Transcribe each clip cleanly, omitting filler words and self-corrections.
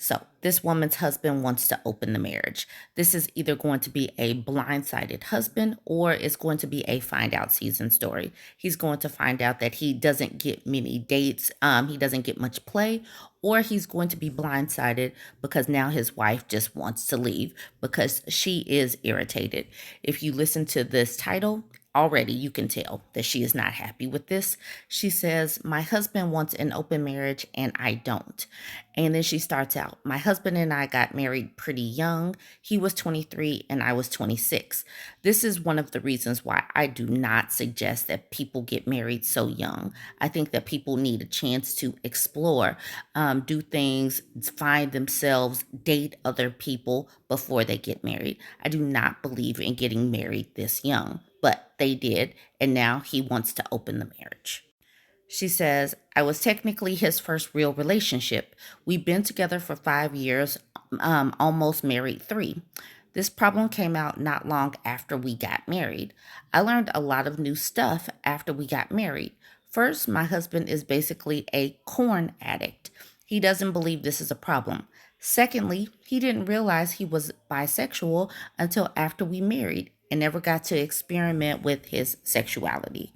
So, this woman's husband wants to open the marriage. This is either going to be a blindsided husband or it's going to be a find out season story. He's going to find out that he doesn't get many dates, he doesn't get much play, or he's going to be blindsided because now his wife just wants to leave because she is irritated. If you listen to this title, already you can tell that she is not happy with this. She says, "My husband wants an open marriage and I don't." And then she starts out, "My husband and I got married pretty young. He was 23 and I was 26. This is one of the reasons why I do not suggest that people get married so young. I think that people need a chance to explore, do things, find themselves, date other people before they get married. I do not believe in getting married this young, but they did. And now he wants to open the marriage." She says, "I was technically his first real relationship. We've been together for 5 years, almost married 3. This problem came out not long after we got married. I learned a lot of new stuff after we got married. First, my husband is basically a corn addict. He doesn't believe this is a problem. Secondly, he didn't realize he was bisexual until after we married and never got to experiment with his sexuality.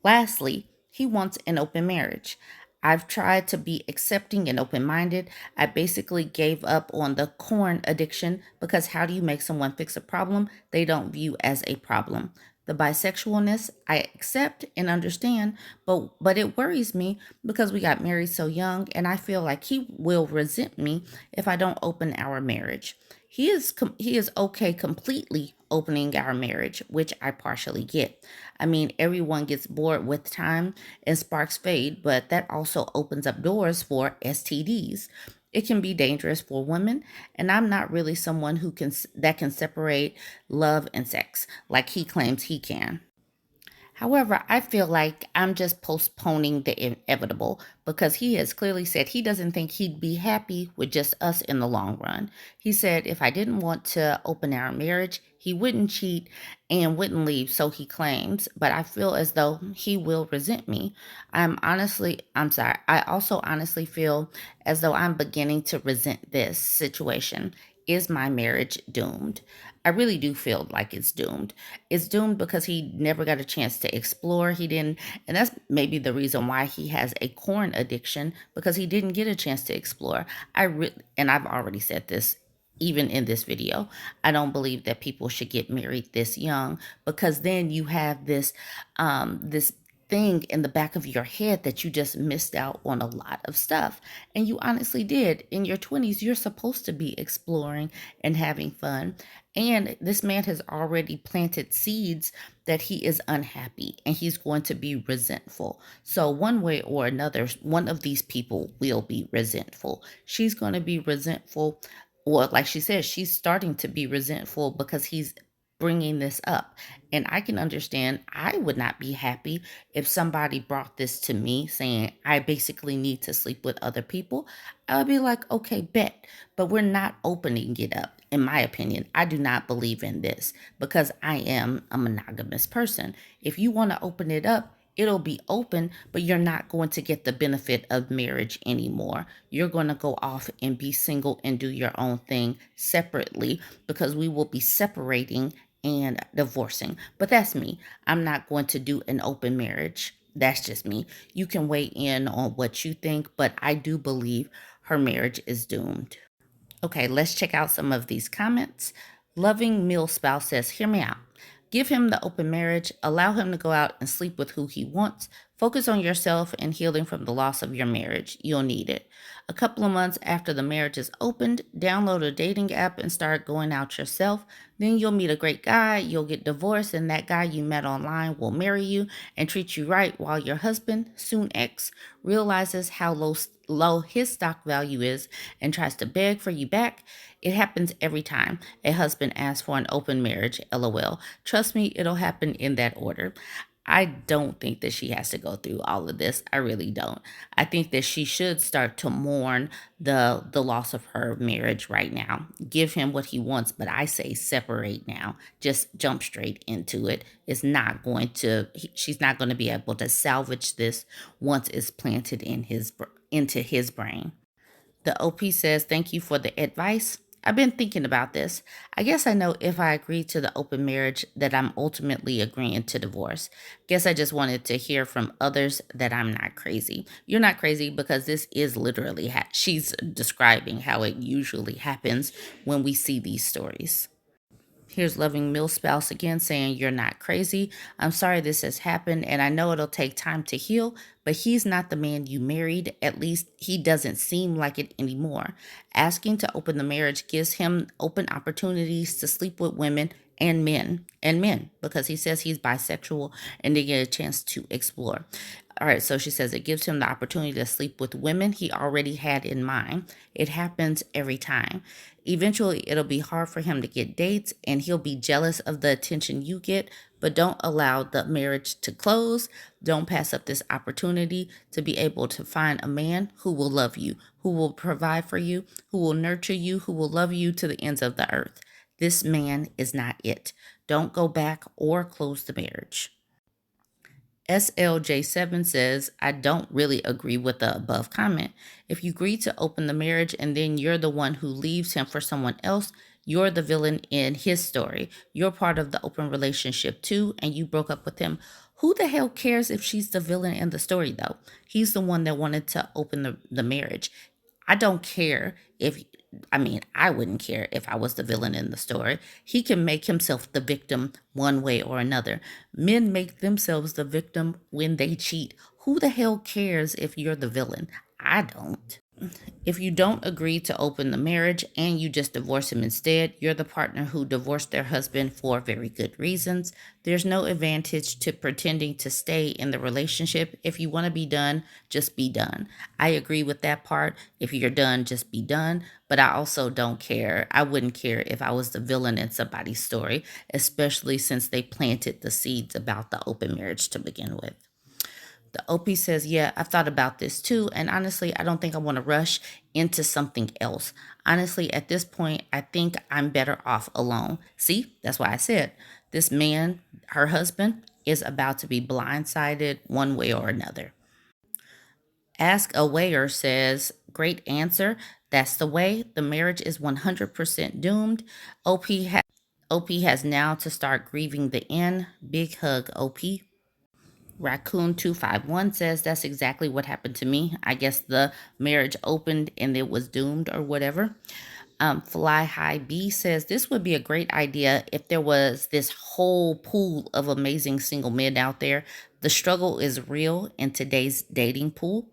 Lastly, he wants an open marriage. I've tried to be accepting and open minded. I basically gave up on the corn addiction because how do you make someone fix a problem they don't view as a problem? The bisexualness I accept and understand, but it worries me because we got married so young and I feel like he will resent me if I don't open our marriage. He is okay completely opening our marriage, which I partially get. I mean, everyone gets bored with time and sparks fade, but that also opens up doors for STDs. It can be dangerous for women, and I'm not really someone that can separate love and sex like he claims he can. However, I feel like I'm just postponing the inevitable because he has clearly said he doesn't think he'd be happy with just us in the long run. He said if I didn't want to open our marriage, he wouldn't cheat and wouldn't leave, so he claims, but I feel as though he will resent me. I'm sorry, I also honestly feel as though I'm beginning to resent this situation. Is my marriage doomed? I really do feel like it's doomed. It's doomed because he never got a chance to explore. He didn't, and that's maybe the reason why he has a corn addiction because he didn't get a chance to explore. And I've already said this even in this video. I don't believe that people should get married this young because then you have this thing in the back of your head that you just missed out on a lot of stuff. And you honestly did. In your 20s, you're supposed to be exploring and having fun. And this man has already planted seeds that he is unhappy and he's going to be resentful. So, one way or another, one of these people will be resentful. She's going to be resentful, or like she says, she's starting to be resentful because he's bringing this up. And I can understand I would not be happy if somebody brought this to me saying I basically need to sleep with other people. I would be like, okay, bet. But we're not opening it up. In my opinion, I do not believe in this because I am a monogamous person. If you want to open it up, it'll be open, but you're not going to get the benefit of marriage anymore. You're going to go off and be single and do your own thing separately because we will be separating and divorcing. But that's me. I'm not going to do an open marriage. That's just me. You can weigh in on what you think, but I do believe her marriage is doomed. Okay, let's check out some of these comments. Loving Mill Spouse says, "Hear me out. Give him the open marriage, allow him to go out and sleep with who he wants. Focus on yourself and healing from the loss of your marriage. You'll need it. A couple of months after the marriage is opened, download a dating app and start going out yourself. Then you'll meet a great guy, you'll get divorced, and that guy you met online will marry you and treat you right while your husband, soon ex, realizes how low his stock value is and tries to beg for you back. It happens every time a husband asks for an open marriage, lol. Trust me, it'll happen in that order." I don't think that she has to go through all of this. I really don't. I think that she should start to mourn the loss of her marriage right now. Give him what he wants, but I say separate now. Just jump straight into it. She's not going to be able to salvage this once it's planted into his brain. The OP says, thank you for the advice. I've been thinking about this. I guess I know if I agree to the open marriage that I'm ultimately agreeing to divorce. Guess I just wanted to hear from others that I'm not crazy. You're not crazy because this is literally, she's describing how it usually happens when we see these stories. Here's loving mill spouse again saying, you're not crazy. I'm sorry this has happened, and I know it'll take time to heal, but he's not the man you married. At least he doesn't seem like it anymore. Asking to open the marriage gives him open opportunities to sleep with women and men because he says he's bisexual and they get a chance to explore. All right, so she says it gives him the opportunity to sleep with women he already had in mind. It happens every time. Eventually, it'll be hard for him to get dates and he'll be jealous of the attention you get, but don't allow the marriage to close. Don't pass up this opportunity to be able to find a man who will love you, who will provide for you, who will nurture you, who will love you to the ends of the earth. This man is not it. Don't go back or close the marriage. SLJ7 says, I don't really agree with the above comment. If you agree to open the marriage and then you're the one who leaves him for someone else, you're the villain in his story. You're part of the open relationship too, and you broke up with him. Who the hell cares if she's the villain in the story, though? He's the one that wanted to open the marriage. I don't care if, I wouldn't care if I was the villain in the story. He can make himself the victim one way or another. Men make themselves the victim when they cheat. Who the hell cares if you're the villain? I don't. If you don't agree to open the marriage and you just divorce him instead, you're the partner who divorced their husband for very good reasons. There's no advantage to pretending to stay in the relationship. If you want to be done, just be done. I agree with that part. If you're done, just be done. But I also don't care. I wouldn't care if I was the villain in somebody's story, especially since they planted the seeds about the open marriage to begin with. The OP says, yeah, I've thought about this too. And honestly, I don't think I want to rush into something else. Honestly, at this point, I think I'm better off alone. See, that's why I said this man, her husband, is about to be blindsided one way or another. Ask a Wayer says, great answer. That's the way. The marriage is 100% doomed. OP has now to start grieving the end. Big hug, OP. Raccoon251 says that's exactly what happened to me. I guess the marriage opened and it was doomed or whatever. Fly High B says this would be a great idea if there was this whole pool of amazing single men out there. The struggle is real in today's dating pool.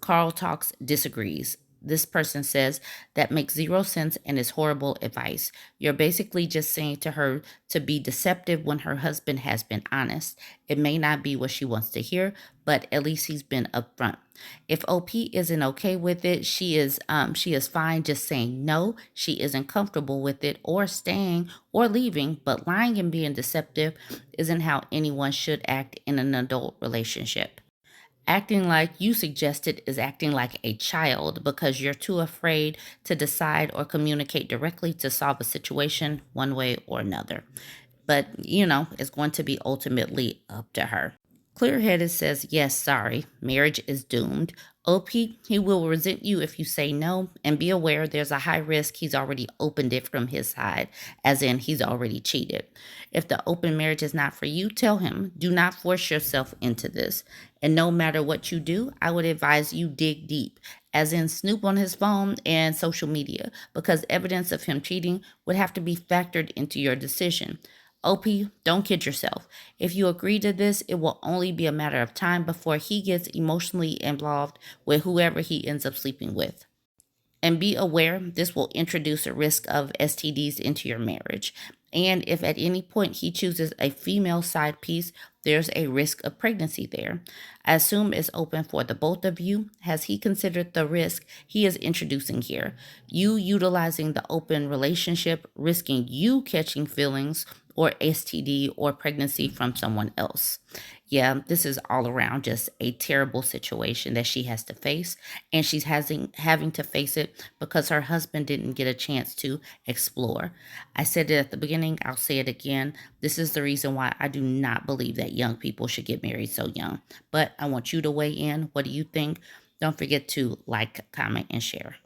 Carl Talks disagrees. This person says that makes zero sense and is horrible advice. You're basically just saying to her to be deceptive when her husband has been honest. It may not be what she wants to hear, but at least he's been upfront. If OP isn't okay with it, she is fine just saying no. She isn't comfortable with it or staying or leaving, but lying and being deceptive isn't how anyone should act in an adult relationship. Acting like you suggested is acting like a child because you're too afraid to decide or communicate directly to solve a situation one way or another. But, it's going to be ultimately up to her. Clear-headed says, yes, sorry, marriage is doomed. OP, he will resent you if you say no, and be aware there's a high risk he's already opened it from his side, as in he's already cheated. If the open marriage is not for you, tell him. Do not force yourself into this. And no matter what you do, I would advise you dig deep, as in snoop on his phone and social media, because evidence of him cheating would have to be factored into your decision. OP, don't kid yourself. If you agree to this, it will only be a matter of time before he gets emotionally involved with whoever he ends up sleeping with. And be aware this will introduce a risk of STDs into your marriage. And if at any point he chooses a female side piece, there's a risk of pregnancy there. I assume it's open for the both of you. Has he considered the risk he is introducing here? You utilizing the open relationship, risking you catching feelings or STD or pregnancy from someone else. Yeah, this is all around just a terrible situation that she has to face, and she's having to face it because her husband didn't get a chance to explore. I said it at the beginning, I'll say it again. This is the reason why I do not believe that young people should get married so young. But I want you to weigh in. What do you think? Don't forget to like, comment, and share.